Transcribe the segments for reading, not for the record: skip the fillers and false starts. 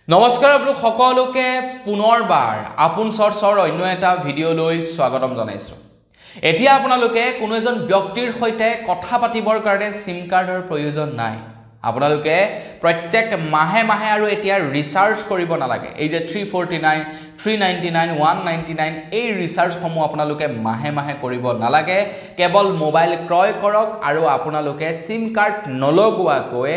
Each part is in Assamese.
নমস্কাৰ আপোনালোক সকলোকে পুনৰবাৰ আপোন চৰ্চৰ অন্য এটা ভিডিঅ'লৈ স্বাগতম জনাইছো। এতিয়া আপোনালোকে কোনো এজন ব্যক্তিৰ সৈতে কথা পাতিবৰ কাৰণে সিম কাৰ্ডৰ প্ৰয়োজন নাই। আপোনালোকে প্ৰত্যেক মাহে মাহে আৰু এতিয়া ৰিচাৰ্জ কৰিব নালাগে। এই যে 349, 399, 199 এই ৰিচাৰ্জসমূহ আপোনালোকে মাহে মাহে কৰিব নালাগে। কেৱল মোবাইল ক্ৰয় কৰক আৰু আপোনালোকে সিম কাৰ্ড নলগোৱাকৈ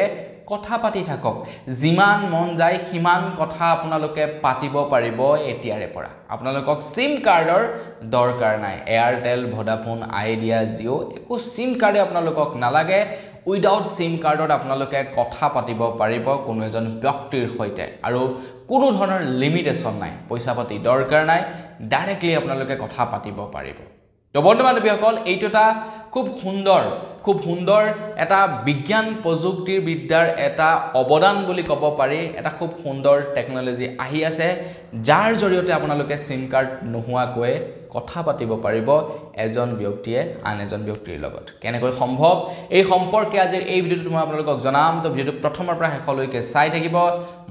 কথা পাতি থাকক। যিমান মন যায় সিমান কথা আপোনালোকে পাতিব পাৰিব এতিয়াৰে পৰা। আপোনালোকক সিম কাৰ্ডৰ দৰকাৰ নাই। এয়াৰটেল, ভোডাফোন, আইডিয়া, জিঅ' একো সিম কাৰ্ডে আপোনালোকক নালাগে। উইদাউট সিম কাৰ্ডত আপোনালোকে কথা পাতিব পাৰিব কোনো এজন ব্যক্তিৰ সৈতে আৰু কোনো ধৰণৰ লিমিটেশন নাই। পইচা পাতি দৰকাৰ নাই, ডাইৰেক্টলি আপোনালোকে কথা পাতিব পাৰিব। তো বন্ধু বান্ধৱীসকল, এইটো এটা খুব সুন্দৰ এটা বিজ্ঞান প্ৰযুক্তিৰ বিদ্যাৰ এটা অৱদান বুলি ক'ব পাৰি। এটা খুব সুন্দৰ টেকনলজি আহি আছে, যাৰ জৰিয়তে আপোনালোকে সিম কাৰ্ড নোহোৱাকৈ কথা পাতিব পাৰিব এজন ব্যক্তিয়ে আন এজন ব্যক্তিৰ লগত। কেনেকৈ সম্ভৱ এই সম্পৰ্কে আজিৰ এই ভিডিঅ'টোত মই আপোনালোকক জনাম। তো ভিডিঅ'টো প্ৰথমৰ পৰা শেষলৈকে চাই থাকিব।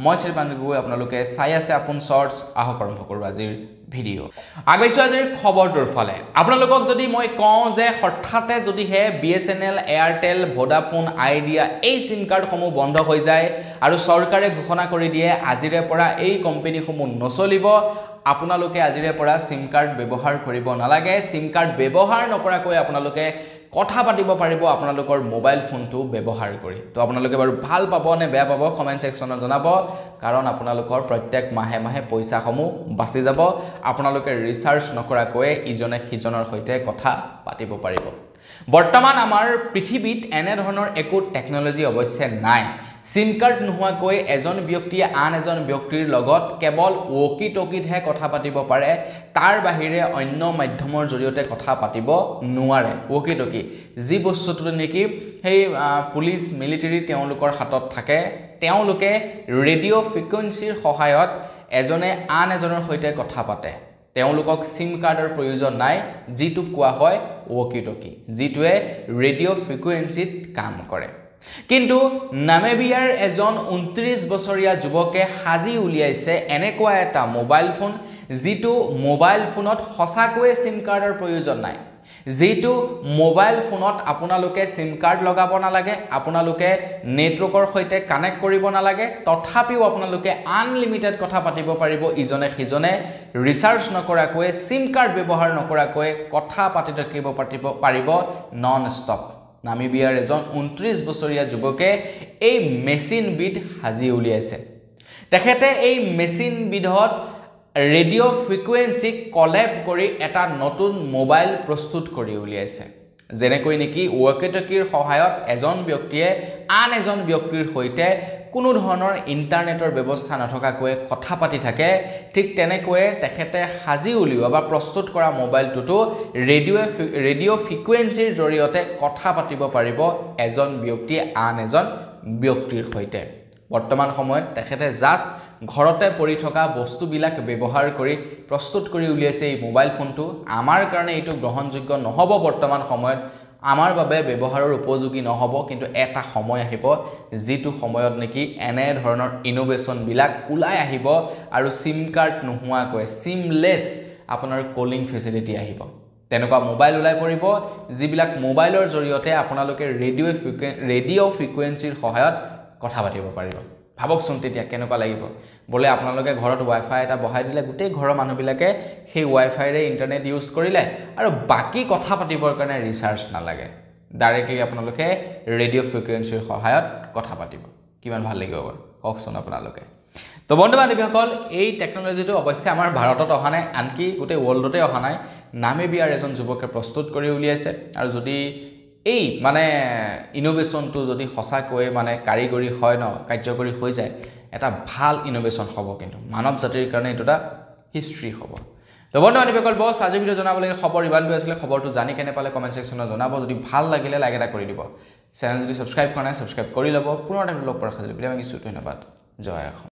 মই শ্ৰীপাণ্ডু গগৈ, আপোনালোকে চাই আছে আপোন চৰ্টছ। আহক আৰম্ভ কৰোঁ আজিৰ ভিডিঅ'। আগবাইছোঁ আজিৰ খবৰটোৰ ফালে। আপোনালোকক যদি মই কওঁ যে হঠাতে যদিহে BSNL, এয়াৰটেল, ভোডাফোন, আইডিয়া এই সিম কাৰ্ডসমূহ বন্ধ হৈ যায় আৰু চৰকাৰে ঘোষণা কৰি দিয়ে আজিৰে পৰা এই কোম্পানীসমূহ নচলিব, আপোনালোকে আজিৰে পৰা সিম কাৰ্ড ব্যৱহাৰ কৰিব নালাগে। সিম কাৰ্ড ব্যৱহাৰ নকৰাকৈ আপোনালোকে কথা পাতিব পাৰিব আপোনালোকৰ মোবাইল ফোনটো ব্যৱহাৰ কৰি। তো আপোনালোকে বাৰু ভাল পাব নে বেয়া পাব কমেণ্ট ছেকশ্যনত জনাব, কাৰণ আপোনালোকৰ প্ৰত্যেক মাহে মাহে পইচাসমূহ বাচি যাব। আপোনালোকে ৰিচাৰ্জ নকৰাকৈ ইজনে সিজনৰ সৈতে কথা পাতিব পাৰিব। বৰ্তমান আমাৰ পৃথিৱীত এনে ধৰণৰ একো টেকনলজি অৱশ্যে নাই। সিম কাৰ্ড নোহোৱাকৈ এজন ব্যক্তিয়ে আন এজন ব্যক্তিৰ লগত কেৱল ৱকি টকিতহে কথা পাতিব পাৰে। তাৰ বাহিৰে অন্য মাধ্যমৰ জৰিয়তে কথা পাতিব নোৱাৰে। ৱকি টকি যি বস্তুটো নেকি সেই পুলিচ মিলিটাৰী তেওঁলোকৰ হাতত থাকে, তেওঁলোকে ৰেডিঅ' ফ্ৰিকুৱেঞ্চিৰ সহায়ত এজনে আন এজনৰ সৈতে কথা পাতে। তেওঁলোকক সিম কাৰ্ডৰ প্ৰয়োজন নাই, যিটোক কোৱা হয় ৱকি টকি, যিটোৱে ৰেডিঅ' ফ্ৰিকুৱেঞ্চিত কাম কৰে। কিন্তু নামিবিয়াৰ এজন 29 বছৰীয়া যুৱকে সাজি উলিয়াইছে এনেকুৱা এটা মোবাইল ফোন, যিটো মোবাইল ফোনত সঁচাকৈয়ে সিম কাৰ্ডৰ প্ৰয়োজন নাই। যিটো মোবাইল ফোনত আপোনালোকে সিম কাৰ্ড লগাব নালাগে, আপোনালোকে নেটৱৰ্কৰ সৈতে কানেক্ট কৰিব নালাগে, তথাপিও আপোনালোকে আনলিমিটেড কথা পাতিব পাৰিব ইজনে সিজনে। ৰিচাৰ্জ নকৰাকৈ, সিম কাৰ্ড ব্যৱহাৰ নকৰাকৈ কথা পাতি থাকিব পাৰিব নন ষ্টপ। নামিবিয়াৰ এজন 29 বছৰীয়া যুৱকে এই মেচিনবিধ সাজি উলিয়াইছে। তেখেতে এই মেচিনবিধত ৰেডিঅ' ফ্ৰিকুৱেঞ্চিক কলেব কৰি এটা নতুন মোবাইল প্ৰস্তুত কৰি উলিয়াইছে। যেনেকৈ নেকি ৱকি টকিৰ সহায়ত এজন ব্যক্তিয়ে আন এজন ব্যক্তিৰ সৈতে কোনো ধৰণৰ ইণ্টাৰনেটৰ ব্যৱস্থা নথকাকৈ কথা পাতি থাকে, ঠিক তেনেকৈয়ে তেখেতে সাজি উলিওৱা বা প্ৰস্তুত কৰা মোবাইলটোতো ৰেডিঅ' ফ্ৰিকুৱেঞ্চিৰ জৰিয়তে কথা পাতিব পাৰিব এজন ব্যক্তিয়ে আন এজন ব্যক্তিৰ সৈতে। বৰ্তমান সময়ত তেখেতে জাষ্ট ঘৰতে পৰি থকা বস্তুবিলাক ব্যৱহাৰ কৰি প্ৰস্তুত কৰি উলিয়াইছে এই মোবাইল ফোনটো। আমাৰ কাৰণে এইটো গ্ৰহণযোগ্য নহ'ব, বৰ্তমান সময়ত আমাৰ বাবে ব্যৱহাৰৰ উপযোগী নহ'ব। কিন্তু এটা সময় আহিব যিটো সময়ত নেকি এনে ধৰণৰ ইনোভেশ্যনবিলাক ওলাই আহিব আৰু সিম কাৰ্ড নোহোৱাকৈ চিমলেছ আপোনাৰ কলিং ফেচিলিটি আহিব। তেনেকুৱা মোবাইল ওলাই পৰিব যিবিলাক মোবাইলৰ জৰিয়তে আপোনালোকে ৰেডিঅ' ফ্ৰিকুৱেঞ্চিৰ সহায়ত কথা পাতিব পাৰিব। ভাবকচোন তেতিয়া কেনেকুৱা লাগিব। বোলে আপোনালোকে ঘৰত ৱাইফাই এটা বহাই দিলে, গোটেই ঘৰৰ মানুহবিলাকে সেই ৱাইফাইৰে ইণ্টাৰনেট ইউজ কৰিলে আৰু বাকী কথা পাতিবৰ কাৰণে ৰিচাৰ্জ নালাগে। ডাইৰেক্টলি আপোনালোকে ৰেডিঅ' ফ্ৰিকুৱেঞ্চিৰ সহায়ত কথা পাতিব। কিমান ভাল লাগিব বাৰু কওকচোন আপোনালোকে। তো বন্ধু বান্ধৱীসকল, এই টেকনলজিটো অৱশ্যে আমাৰ ভাৰতত অহা নাই, আনকি গোটেই ৱৰ্ল্ডতে অহা নাই। নামিবিয়াৰ এজন যুৱকে প্ৰস্তুত কৰি উলিয়াইছে। আৰু যদি এই ইনোভেশ্যনটো যদি সঁচাকৈ কাৰিকৰী হয় কাৰ্যকৰী হৈ যায়, এটা ভাল ইনোভেশ্যন হ'ব, কিন্তু মানৱ জাতিৰ কাৰণে এইটো এটা হিষ্ট্ৰী হ'ব। তো বন্ধু বান্ধৱীসকল, বছ আজিৰ ভিডিঅ' জনাবলগীয়া খবৰ ইমানটোৱে আছিলে। খবৰটো জানি কেনে পালে কমেণ্ট ছেকশ্যনত জনাব। যদি ভাল লাগিলে লাইক এটা কৰি দিব। চেনেল যদি ছাবস্ক্ৰাইব কৰা নাই ছাবস্ক্ৰাইব কৰি ল'ব। পুনৰ এটা লগ পোৱাৰ সাজু। ধন্যবাদ। জয় অসম।